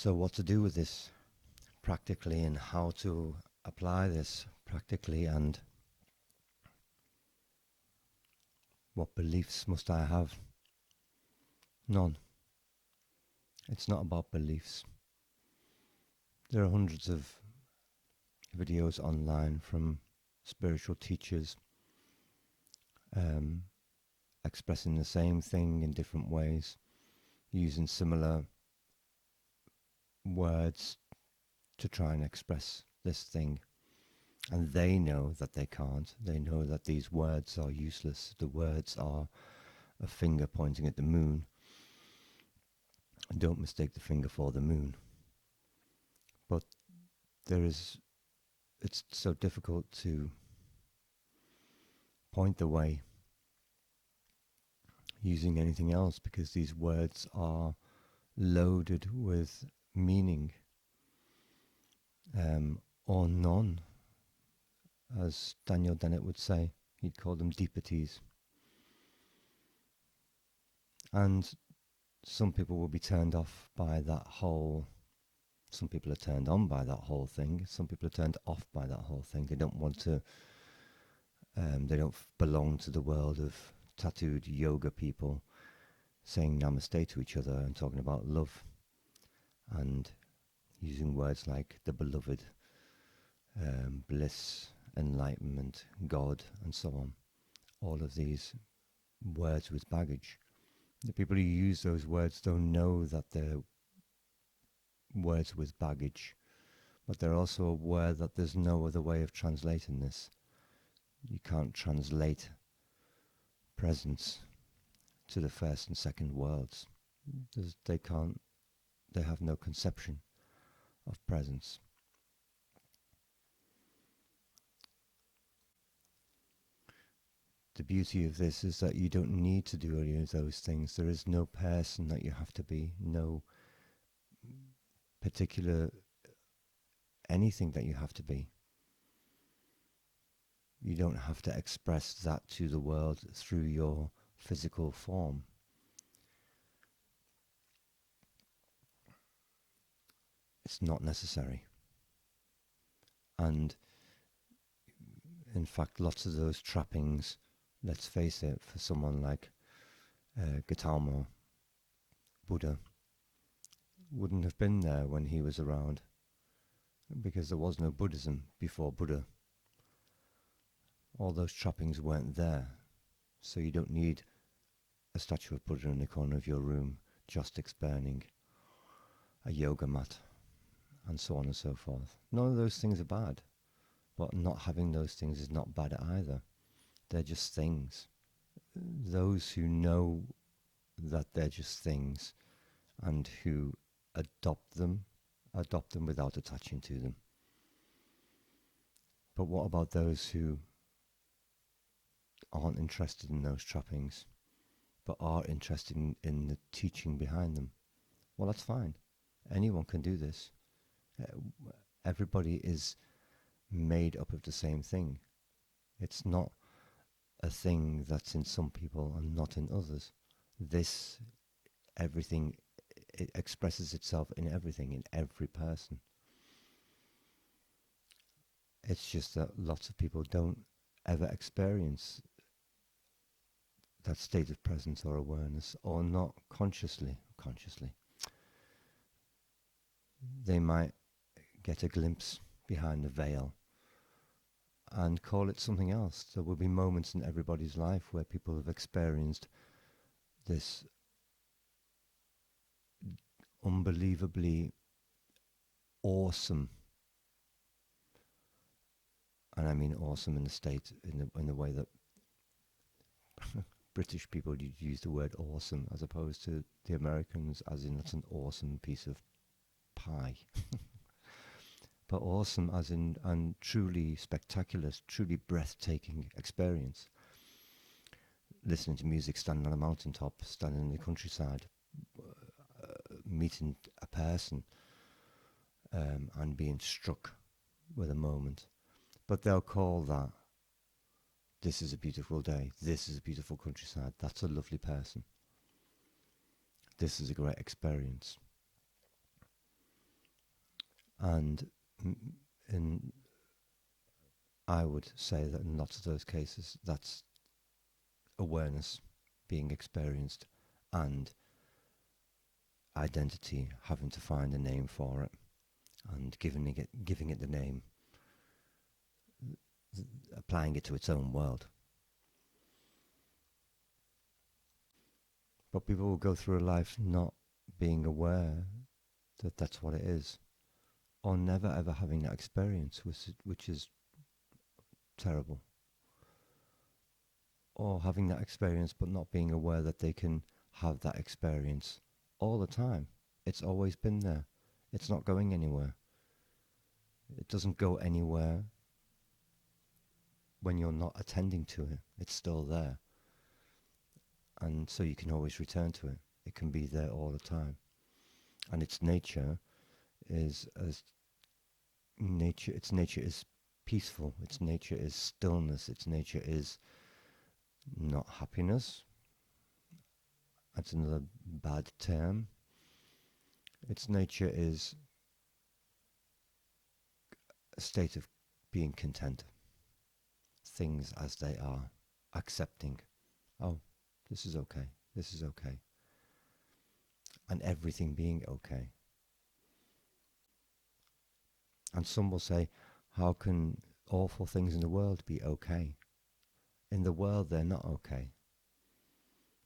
So what to do with this practically and how to apply this practically, and what beliefs must I have? None. It's not about beliefs. There are hundreds of videos online from spiritual teachers um, expressing the same thing in different ways, using similar words to try and express this thing. And they know that they can't. They know that these words are useless. The words are a finger pointing at the moon. And don't mistake the finger for the moon. But it's so difficult to point the way using anything else, because these words are loaded with meaning, or none, as Daniel Dennett would say. He'd call them deepities. And some people will be turned off by that whole. Some people are turned on by that whole thing. Some people are turned off by that whole thing. They don't want to. They don't belong to the world of tattooed yoga people saying namaste to each other and talking about love and using words like the beloved, bliss, enlightenment, God, and so on. All of these words with baggage. The people who use those words don't know that they're words with baggage, but they're also aware that there's no other way of translating this. You can't translate presence to the first and second worlds. They can't. They have no conception of presence. The beauty of this is that you don't need to do any of those things. There is no person that you have to be, no particular anything that you have to be. You don't have to express that to the world through your physical form. It's not necessary. And in fact, lots of those trappings, let's face it, for someone like Gautama Buddha, wouldn't have been there when he was around, because there was no Buddhism before Buddha. All those trappings weren't there, so you don't need a statue of Buddha in the corner of your room, joss-sticks burning, a yoga mat, and so on and so forth. None of those things are bad, but not having those things is not bad either. They're just things. Those who know that they're just things and who adopt them without attaching to them. But what about those who aren't interested in those trappings, but are interested in the teaching behind them? Well, that's fine. Anyone can do this. Everybody is made up of the same thing. It's not a thing that's in some people and not in others. Everything, it expresses itself in everything, in every person. It's just that lots of people don't ever experience that state of presence or awareness, or not consciously. They might get a glimpse behind the veil and call it something else. There will be moments in everybody's life where people have experienced this unbelievably awesome, and I mean awesome in the state, in the way that British people use the word awesome, as opposed to the Americans, as in that's an awesome piece of pie. But awesome as in, and truly spectacular, truly breathtaking experience. Listening to music, standing on a mountaintop, standing in the countryside, meeting a person, and being struck with a moment. But they'll call that, this is a beautiful day, this is a beautiful countryside, that's a lovely person, this is a great experience. And in I would say that in lots of those cases, that's awareness being experienced and identity having to find a name for it and giving it the name, applying it to its own world. But people will go through a life not being aware that that's what it is, or never ever having that experience, which is terrible. Or having that experience but not being aware that they can have that experience all the time. It's always been there. It's not going anywhere. It doesn't go anywhere when you're not attending to it. It's still there. And so you can always return to it. It can be there all the time. And its nature is its nature is peaceful. Its nature is stillness. Its nature is not happiness. That's another bad term. Its nature is a state of being content. Things as they are. Accepting. Oh, this is okay. This is okay. And everything being okay. And some will say, how can awful things in the world be okay? In the world, they're not okay.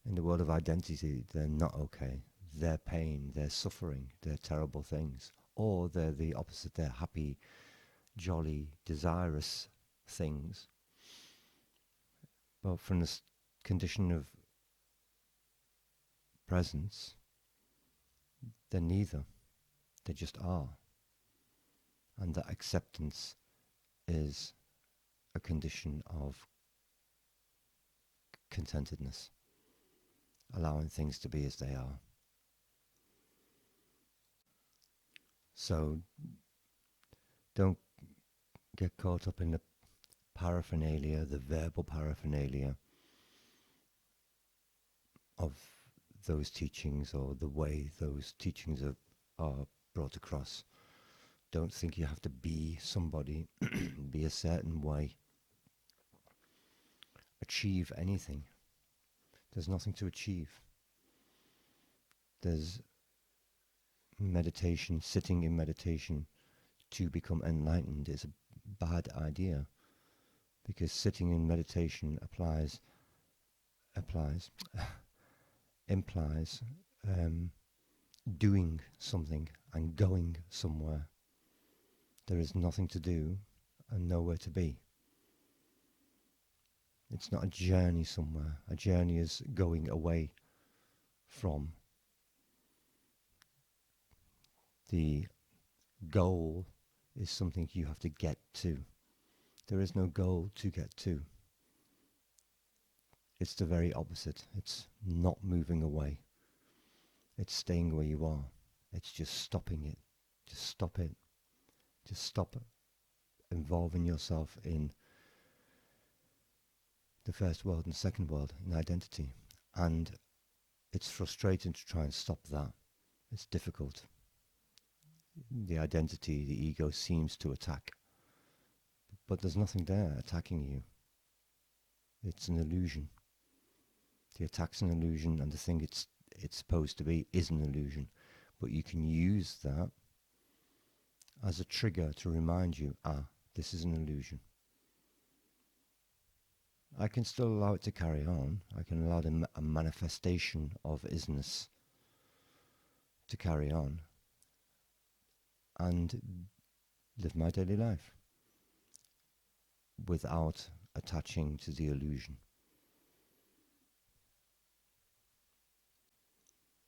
In the world of identity, they're not okay. They're pain, they're suffering, they're terrible things. Or they're the opposite, they're happy, jolly, desirous things. But from this condition of presence, they're neither. They just are. And that acceptance is a condition of contentedness, allowing things to be as they are. So don't get caught up in the paraphernalia, the verbal paraphernalia of those teachings or the way those teachings are brought across. Don't think you have to be somebody, be a certain way, achieve anything. There's nothing to achieve. There's meditation, sitting in meditation to become enlightened is a bad idea, because sitting in meditation implies doing something and going somewhere. There is nothing to do and nowhere to be. It's not a journey somewhere. A journey is going away from. The goal is something you have to get to. There is no goal to get to. It's the very opposite. It's not moving away. It's staying where you are. It's just stopping it. Just stop it. Just stop involving yourself in the first world and the second world, in identity. And it's frustrating to try and stop that. It's difficult. The identity, the ego seems to attack. But there's nothing there attacking you. It's an illusion. The attack's an illusion, and the thing it's supposed to be is an illusion. But you can use that as a trigger to remind you, this is an illusion. I can still allow it to carry on. I can allow a manifestation of isness to carry on and live my daily life without attaching to the illusion.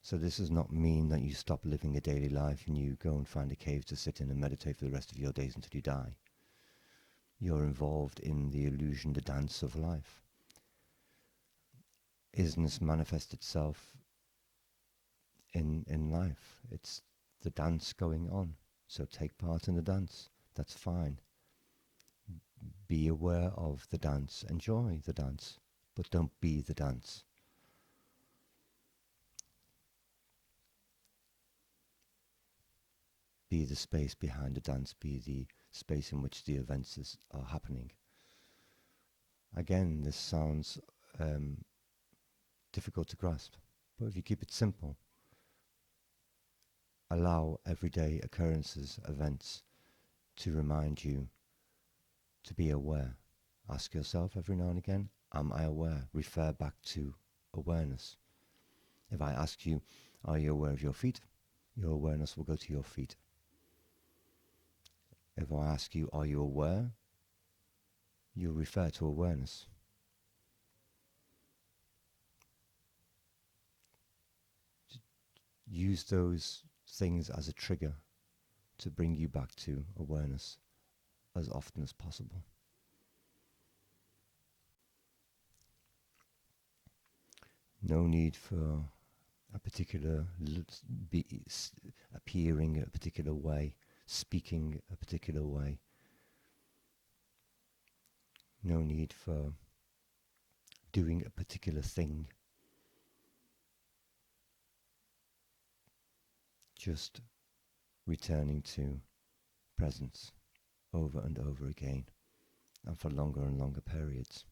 So this does not mean that you stop living a daily life and you go and find a cave to sit in and meditate for the rest of your days until you die. You're involved in the illusion, the dance of life. Isness manifests itself in life. It's the dance going on. So take part in the dance. That's fine. Be aware of the dance. Enjoy the dance. But don't be the dance. be the space behind the dance, be the space in which the events are happening. Again, this sounds difficult to grasp, but if you keep it simple, allow everyday occurrences, events, to remind you to be aware. Ask yourself every now and again, am I aware? Refer back to awareness. If I ask you, are you aware of your feet? Your awareness will go to your feet. If I ask you, are you aware? You'll refer to awareness. Use those things as a trigger to bring you back to awareness as often as possible. No need for a particular appearing a particular way, speaking a particular way. No need for doing a particular thing. Just returning to presence over and over again, and for longer and longer periods.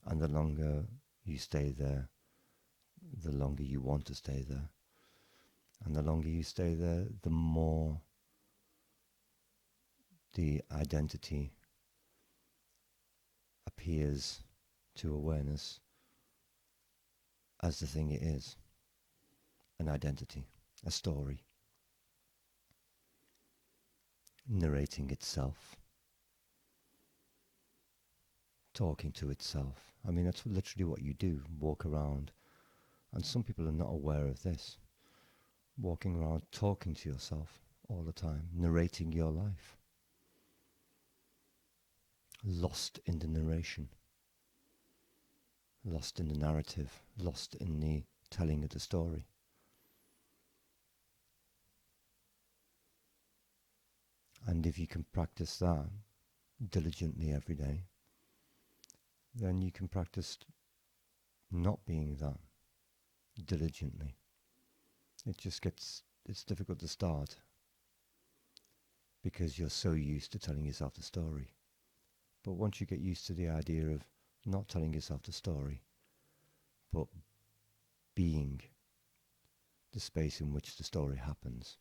And the longer you stay there, the longer you want to stay there. And the longer you stay there, the more the identity appears to awareness as the thing it is, an identity, a story, narrating itself, talking to itself. I mean, that's literally what you do, walk around. And some people are not aware of this. Walking around talking to yourself all the time, narrating your life. Lost in the narration. Lost in the narrative. Lost in the telling of the story. And if you can practice that diligently every day, then you can practice not being that diligently. It's difficult to start because you're so used to telling yourself the story. But once you get used to the idea of not telling yourself the story, but being the space in which the story happens,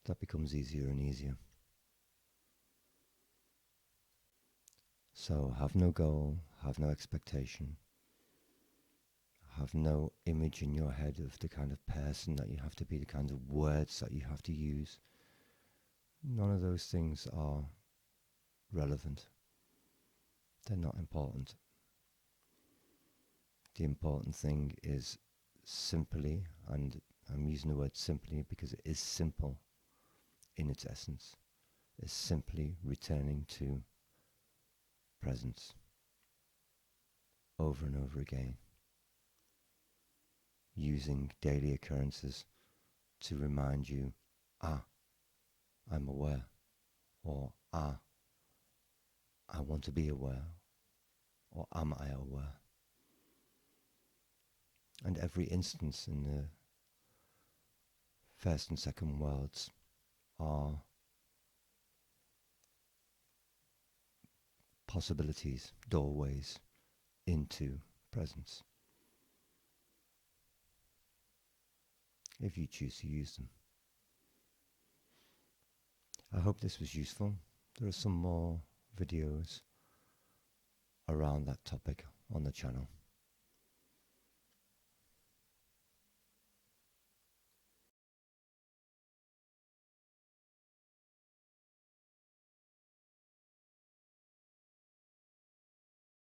that becomes easier and easier. So have no goal, have no expectation, have no image in your head of the kind of person that you have to be, the kind of words that you have to use. None of those things are relevant. They're not important. The important thing is simply, and I'm using the word simply because it is simple in its essence, is simply returning to presence over and over again, using daily occurrences to remind you, I'm aware, or I want to be aware, or am I aware? And every instance in the first and second worlds are possibilities, doorways into presence, if you choose to use them. I hope this was useful. There are some more videos around that topic on the channel.